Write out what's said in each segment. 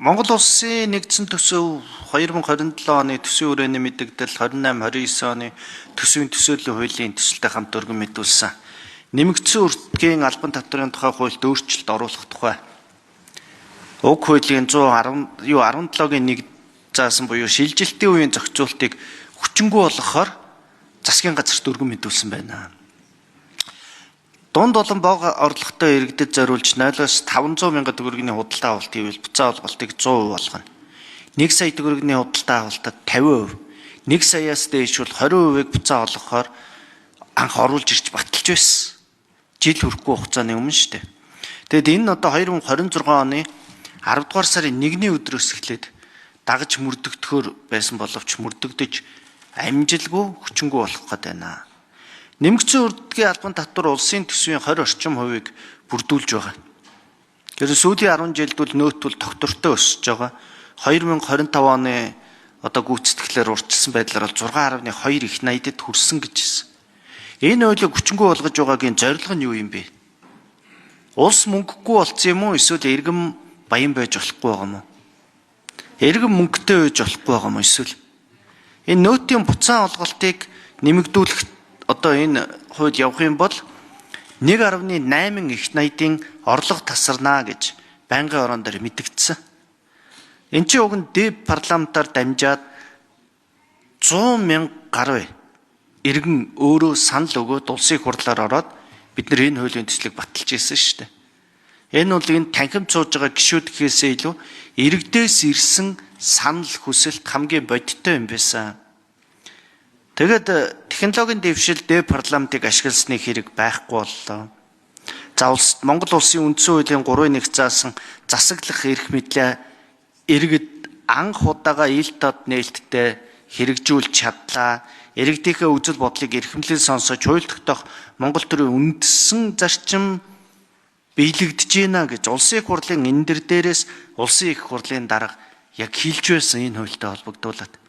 Монгол Улсын нэгдсэн төсөв 2027 оны төсвийн хүрээний мэдэгдэл 28-29 оны төсвийн төсөөллийн хуулийн төсөлтэй хамт өргөн мэдүүлсэн. Нэмэгдсэн үртгэн албан татврын тухай хуульд өөрчлөлт оруулах тухай. Уг хуулийн 17-гийн 1 заасан буюу шилжилтийн үеийн зохицуултыг хүчингүй болгохоор засгийн газарт өргөн мэдүүлсэн байна. Дунд болон бог орлоготой иргэдэд зориулж 0-500 мянган төгрөгийн худалдаа авалт хийвэл буцаа олголтыг 100% болгоно. 1 сая төгрөгийн худалдаа авалтад 50%, 1 саяас дээш бол 20%-ийг буцаа олгохоор анх оруулж ирж баталж байсан. Жил хүрэхгүй хугацааны өмнө шүү дээ. Тэгэд энэ одоо 2026 оны 10 дугаар сарын 1-ний өдрөөс эхлээд дагаж мөрдөгдөхөөр байсан боловч мөрдөгдөж амжилгүй хүчингүй болох гээд байна. Нэмэгдсэн үрдгийн албан татвар улсын төсвийн 20 орчим хувийг бүрдүүлж байгаа. Тэгэхээр сүүлийн 10 жилд бол нөөтөл тогтвортой өсөж байгаа. 2025 оны одоо гүйцэтгэлээр урьдчилсан байдлаар бол 6.2 их найдад хүрсэн гэж хэлсэн. Энэ хуулийг хүчингүй болгож байгаагийн зорилго нь юу юм бэ? Улс мөнгөгүй болцсон юм уу? Эсвэл иргэн баян байж болохгүй байгаа юм уу? Иргэн мөнгөтэй байж болохгүй байгаа юм уу? Эсвэл энэ нөөтийн буцаан олголтыг нэмэгдүүлэх одоо энэ хууль явах юм бол 1.8 их найдын орлого тасарна гэж байнгын орон дээр мэдэгдсэн. Энд чинь уг нь дэв парламентаар дамжаад 100 мянга гаруй иргэн өөрөө санал өгөөд улсын хурлаар ороод бид нар энэ хуулийн төслийг баталж ирсэн шүү дээ. Энэ бол энэ танхимд сууж байгаа гишүүд гэхээсээ илүү иргэдээс ирсэн санал хүсэлт хамгийн бодиттой юм байсан. Тэгээд технологийн дэвшил дэв парламентыг ашигласны хэрэг байхгүй боллоо. За Монгол улсын үндсэн хуулийн 3-1 заасан засаглах эрх мэдлээ иргэд анх удаага ил тод нээлттэй хэрэгжүүлж чадлаа. Иргэдийнхээ үзэл бодлыг эрхэмлэн сонсож хууль тогтоох Монгол төрийн үндсэн зарчим биелэгдэж байна гэж улсын их хурлын энэ дээрээс улсын их хурлын дарга яг хэлж байсан энэ хуультай холбогдуулаад.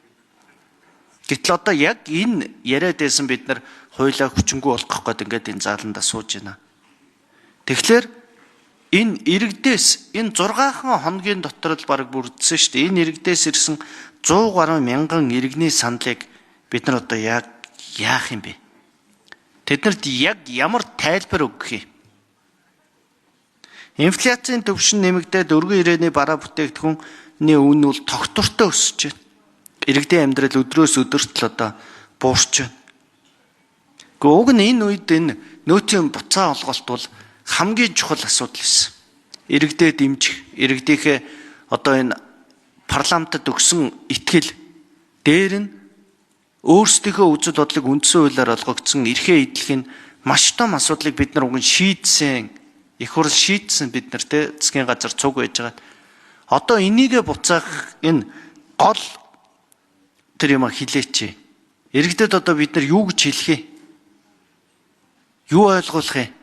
Гэтэл одоо яг энэ яриад байсан бид нар хуулиа хүчингүй болгох гээд ингээд энэ зааландаа сууж байна. Тэгэхээр энэ иргэдээс энэ 6 хоногийн дотор л баг бүрдсэн шүү дээ. Энэ иргэдээс ирсэн 100 гаруй мянган иргэний саналыг бид нар одоо яг яах юм бэ? Тэднэрт яг ямар тайлбар өгөх юм? Инфляцийн түвшин нэмэгдээд өргөн ирээний бараа бүтээгдэхүүний үн нь бол тогтвортой өсөж байна. Иргэдийн амьдрал өдрөөс өдөрт л одоо буурч байна. Гэхдээ уг нь энэ үед энэ нөөцийн буцаа олголт бол хамгийн чухал асуудал байсан. Иргэдээ дэмжих, иргэдийнхээ одоо энэ парламентад өгсөн итгэл дээр нь өөрсдийнхөө үзэл бодлыг үндсэн хуулиар олгогдсон эрхээ эдлэх нь маш том асуудлыг бид нар уг нь шийдсэн, их хурл шийдсэн бид нар те засгийн газар цуг байж байгаа. Одоо энийгээ буцаах энэ гол тэр юм хилээч. Иргэдэд одоо бид нар юу гэж хэлэх юм? Юу ойлгуулах юм?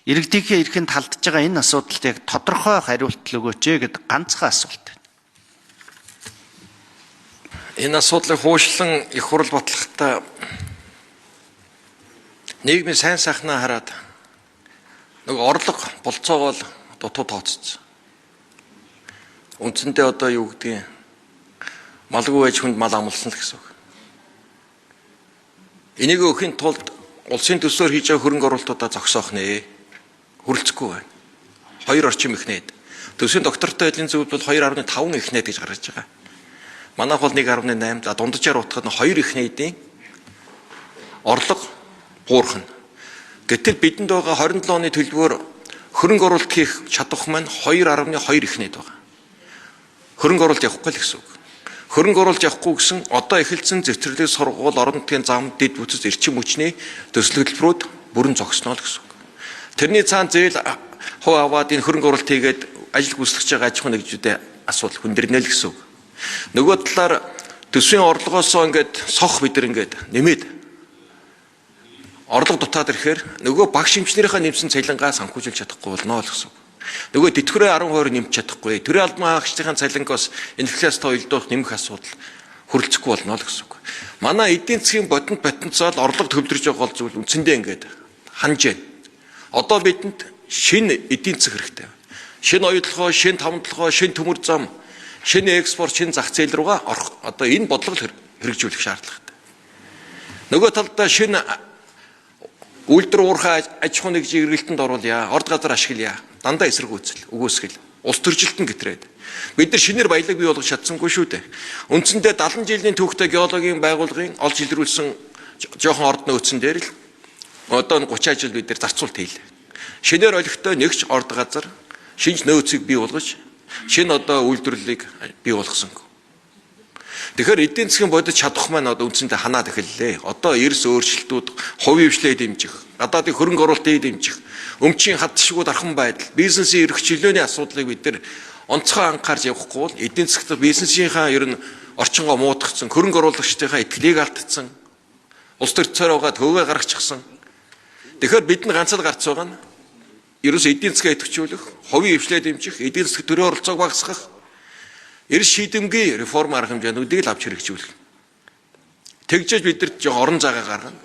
Иргэдийнхээ эрхэнд халдж байгаа энэ асуудалд яг тодорхой хариулт өгөөч гэдэг ганцхан асуулт байна. Энэ асуудлыг хуушлан их хурл батлахдаа нийгмийн сайн сайхнаа хараад нэг орлого болцоогоо л дутуу тооцсон. Үндсэндээ одоо юу гэдгийг малгүй байж хүнд мал амлсан л гэсэн үг. Энийг өхийн тулд улсын төсвөөр хийж байгаа хөрөнгө оруулалтуудаа зогсоох нэ. Хүрлцэхгүй байна. 2 орчим их найд. Төсвийн доктортой эдийн зөвлөлд бол 2.5 их найд гэж гаргаж байгаа. Манайх бол 1.8, за дунджаар утгад нь 2 их найдын орлого буурхна. Гэтэл бидэнд байгаа 27 оны төлбөрөөр хөрөнгө оруулалт хийх чадвар маань 2.2 их найд байгаа. Хөрөнгө оруулалт явахгүй л гэсэн үг. Хөрөнгө оруулалт явахгүй гэсэн одоо эхэлсэн зэвсэрлэг сургууль, орон нутгийн зам, дэд бүтц эрчим хүчний төсөл хөтөлбөрүүд бүрэн зогсноо л гэсэн үг. Тэрний цаана зээл хувь аваад энэ хөрөнгө оруулалт хийгээд ажил гүйцэтгэж байгаа аж ахуйн нэгжүүдэд асуудал хүндэрнэ л гэсэн үг. Нөгөө талаар төсвийн орлогоосоо ингээд сох бид нар ингээд нэмээд орлого дутаад ирэхээр нөгөө багш эмчнэрийнхээ нэмсэн цалингаа санхүүжүүлж чадахгүй болно л гэсэн үг. Нөгөө тэтгэврээ 10% нэмж чадахгүй. Төрийн албан хаагчдын цалингаас инфляцтай уялдуулах нэмэх асуудал хүрэлцэхгүй болно л гэсэн үг. Манай эдийн засгийн потенциал орлого төвлөрж байгаа бол зүйл үндсэндээ ингээд ханж байна. Одоо бидэнд шинэ эдийн засаг хэрэгтэй. шинэ оюутлогоо, шинэ тавталгоо, шинэ төмөр зам, шинэ экспорт, шинэ зах зээл рүүгээ орох одоо энэ бодлого хэрэгжүүлэх шаардлагатай. Нөгөө талдаа шинэ үйлдвэр уурхай аж ахуйн нэгжийн эргэлтэнд оруулъя, орд газар ашиглая, дандаа эсэргүүцэл, үгүйсгэл, улс төржилтөнд гэтрээд. Бид нар шинээр баялаг бий болгож чадсангүй шүү дээ. Үндсэндээ 70 жилийн түүхтэй геологийн байгууллагын олж илрүүлсэн жоохон орд нөөцөн дээр л одоо 30 жил бид нар зарцуулт хийлээ. Шинээр олигтой нэгч орд газар шинж нөөцийг бий болгож шинэ одоо үйлдвэрлэлийг бий болгосонгүй. Тэгэхээр эдийн засгийн бодит чадах маань одоо үндсэндээ ханаад эхэллээ. Одоо эрс өөрчлөлтүүд, хувийн хвшлээ дэмжих, гадаадын хөрөнгө оруулалтыг дэмжих, өмчийн хадшгүй дархан байдал, бизнесийн эрх чөлөөний асуудлыг бид нар онцгой анхаарч явахгүй бол эдийн засгт бизнесийнхаа ер нь орчингоо муутгацсан, хөрөнгө оруулагчдынхаа итгэлийг алдсан, улс төр цороогаа төвөө гаргачихсан. Тэгэхээр бидний ганц л гарц байгаа нь ерөөс эдийн засгаа идэвхжүүлэх, хувийн хвшлээ дэмжих, эдийн засгийн төрийн оролцоог багасгах, эрс шийдэмгий реформ арга хэмжээнүүдийг л авч хэрэгжүүлэх. Тэгжээж бид нар жоо орон зайгаа гаргана.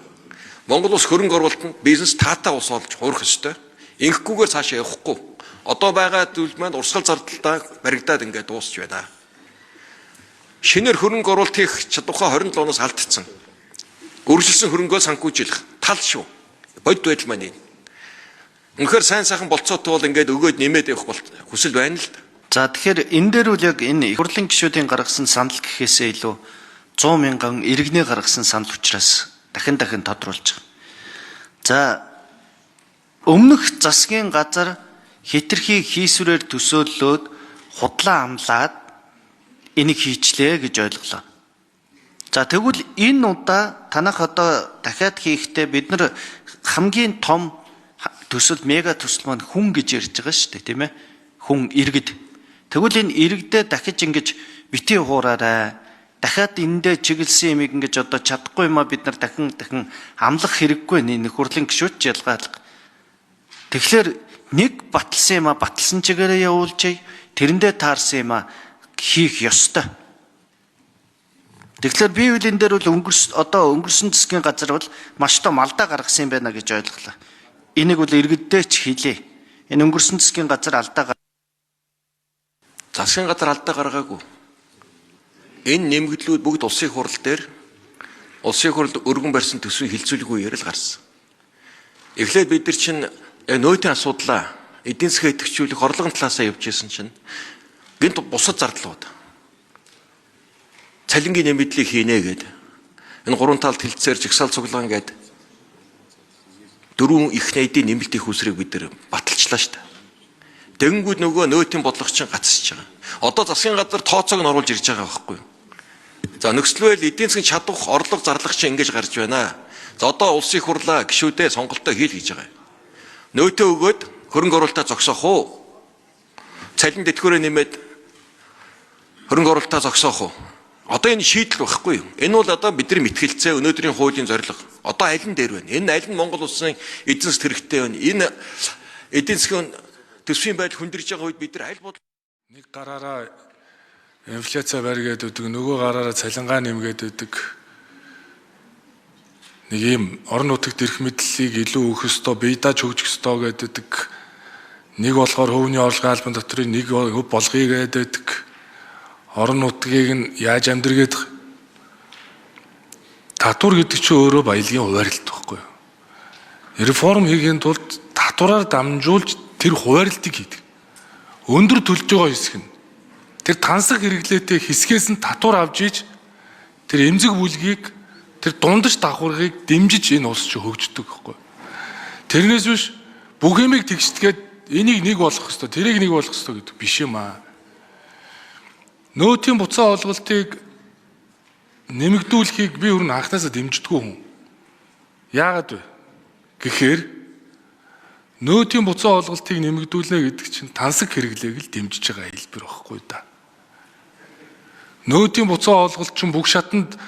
Монгол улс хөрөнгө оруулалтанд бизнес таатай ус олж хуурах ёстой. Ингэхгүйгээр цаашаа явахгүй. Одоо байгаа зүйл маань урсгал зардалтаа баригдаад ингээд дуусч байна. Шинээр хөрөнгө оруулалт хийх чадвараа 27 оноос алдсан. Үржилсэн хөрөнгөө санхүүжүүлэх тал шүү. Бодит байдал маань энэ. Үнэхээр сайн сайхан болцоотой бол ингээд өгөөд нэмээд явах хүсэл байна л да. За тэгэхээр энэ дээр үл яг энэ их хурлын гишүүдийн гаргасан санал гэхээсээ илүү 100 мянган иргэний гаргасан санал учраас дахин тодруулж байгаа. За өмнөх засгийн газар хэтэрхий хийсвэрээр төсөөллөөд худлаа амлаад энийг хийчлээ гэж ойлголоо. За тэгвэл энэ удаа танах одоо дахиад хийхдээ бид нар хамгийн том төсөл мега төсөл маань хүн гэж ярьж байгаа шүү дээ, тийм ээ? Хүн иргэд. Тэгвэл энэ иргэдээ дахиж ингэж битгий хуураарай. Дахиад эндээ чиглэсэн юмыг ингэж одоо чадахгүй юмаа бид нар дахин амлах хэрэггүй нэг хурлын гишүүд ч ялгаалга. Тэгэхээр нэг баталсан юмаа баталсан чигээрээ явуулчихъя. Тэрэндээ таарсан юмаа хийх ёстой. Тэгэхээр би үл энэ дээр бол өнгөрсөн засгийн газар бол маш том алдаа гаргасан юм байна гэж ойлголоо. Энийг бол иргэддээ ч хэлээ. Энэ өнгөрсөн засгийн газар алдаа засгийн газар алдаа гаргаагүй. Энэ нэмэгдлүүд бүгд улсын хурал дээр улсын хурлд өргөн барьсан төсвийн хилцүүлэг үеэр л гарсан. Эхлээд бид нар чинь нөөтийн асуудлаа эдийн засгийн идэвхжүүлэх орлогын талаасаа явж исэн чинь гинт бусад зардлууд цалингийн нэмэгдлийг хийнэ гэдэг. Энэ гурван талд хилцээр жагсаал цуглаан гэдэг дөрвөн их найдын нэмэлт их усрыг бид нар баталчлаа шүү дээ. Тэгэнгүүт нөгөө нөөтийн бодлого чинь гацсаж байгаа. Одоо засгийн газар тооцоог нь оруулж ирж байгаа байхгүй юу? За нөхцөлбөл эдийн засгийн чадвар орлого зарлах чинь ингэж гарч байна. За одоо улсын хурлаа гишүүдээ сонголтоо хийл гэж байгаа. Нөөтөө өгөөд хөрөнгө оруулалтаа зогсоох уу? Цалин тэтгэврээ нэмээд хөрөнгө оруулалтаа зогсоох уу? Одоо энэ шийдэл байхгүй юу? Энэ бол одоо бидний мэтгэлцээ өнөөдрийн хуулийн зорилго. Одоо аль нь дээр байна? Энэ аль нь Монгол улсын эдийн засгт хэрэгтэй байна? Энэ эдийн засгийн төсвийн байдал хүндэрж байгаа үед бид нар аль бод нэг гараараа инфляци барьгээд өгдөг, нөгөө гараараа цалингаа нэмгээд өгдөг. Нэг юм орон нутагт ирэх мэдлэлийг илүү өгөх ёстой, биедаж хөгжих ёстой гэдэг. Нэг болохоор хөвний орлогын албан татврын нэг хөв болгоё гэдэг. Орон нутгийг нь яаж амьдргээд татвар гэдэг чинь өөрөө баялагын хуваарлт байхгүй юу? Реформ хийхийн тулд татвараар дамжуулж тэр хуваарлтыг хийдэг. Өндөр төлж байгаа хэсэг нь тэр тансаг хэрэглээтэй хэсгээс нь татвар авч иж тэр эмзэг бүлгийг тэр дундаж давхаргыг дэмжиж энэ улс чи хөгждөг байхгүй. Тэрнээс биш бүх юмыг тэгшдгээд энийг нэг болгох ёстой, тэрийг нэг болгох ёстой гэдэг биш юм аа. Нөөтийн буцаа олголтыг нэмэгдүүлэхийг би өөр нь анхнаасаа дэмждэггүй хүн. Яагаад вэ? Гэхээр нөөтийн буцаа олголтыг нэмэгдүүлнэ гэдэг чинь тансаг хэрэглээг л дэмжиж байгаа хэлбэр байхгүй да. Нөөтийн буцаа олголт чинь бүх шатанд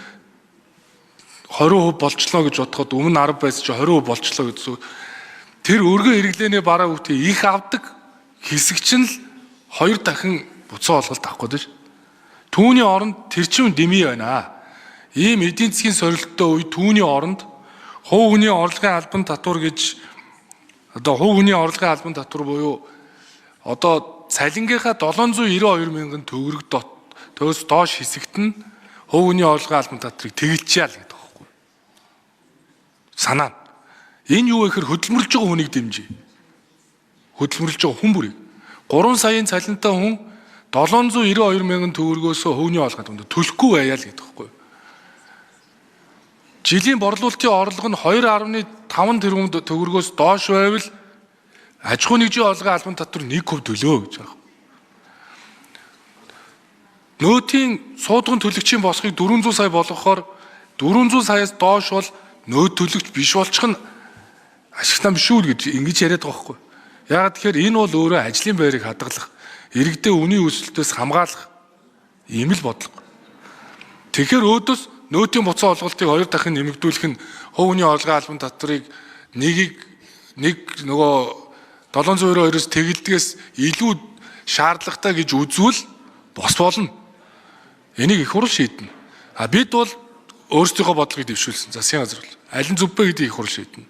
20% болчлоо гэж бодоход өмнө 10 байсан чинь 20% болчлоо гэсэн. Тэр өргөн хэрэглээний бараа үгтэй их авдаг хэсэг чинь л 2 дахин буцаа олголт авах гэдэг. Түүний оронд тэр чинь дэмий байна. Ийм эдийн засгийн сорилттой үе түүний оронд хувь хүний орлогын албан татвар гэж одоо хувь хүний орлогын албан татвар буюу одоо цалингийнхаа 792 мянган төгрөг төөс доош хэсэгт нь хувь хүний орлогын албан татварыг тэгэлчихъя л гэдэг байхгүй. Санаа. Энэ юу вэ гэхээр хөдөлмөрлж байгаа хүнийг дэмжиж. Хөдөлмөрлж байгаа хүн бүрийг 3 саяын цалинтай хүн 792 мянган төгрөгөөс хувийн орлогын төлөхгүй байя л гэдэг байхгүй. Жилийн борлуулалтын орлого нь 2.5 тэрбум төгрөгөөс доош байвал аж ахуй нэгжийн орлогын албан татвар 1% төлөө гэж байгаа. Нөөтийн суудган төлөгчийн босхийг 400 сая болгохоор 400 саяас доош бол нөөт төлөгч биш болчих нь ашигтай биш үү гэж ингэж яриад байгаа байхгүй. Яагаад тэгэхээр энэ бол өөрөө ажлын байрыг хадгалах, иргэдээ үнийн өсөлтөөс хамгаалах ийм л бодлого. Тэгэхээр өөдөөс нөөтийн буцаа олголтыг 2 дахин нэмэгдүүлэх нь хувь хүний орлогын албан татварыг нэг нөгөө 792-оос тэгэлдгээс илүү шаардлагатай гэж үзвэл бос болно. Энийг их хурл шийднэ. Бид бол өөрсдийнхөө бодлогыг дэвшүүлсэн. Засгийн газар бол аль нь зөв бэ гэдгийг их хурл шийднэ.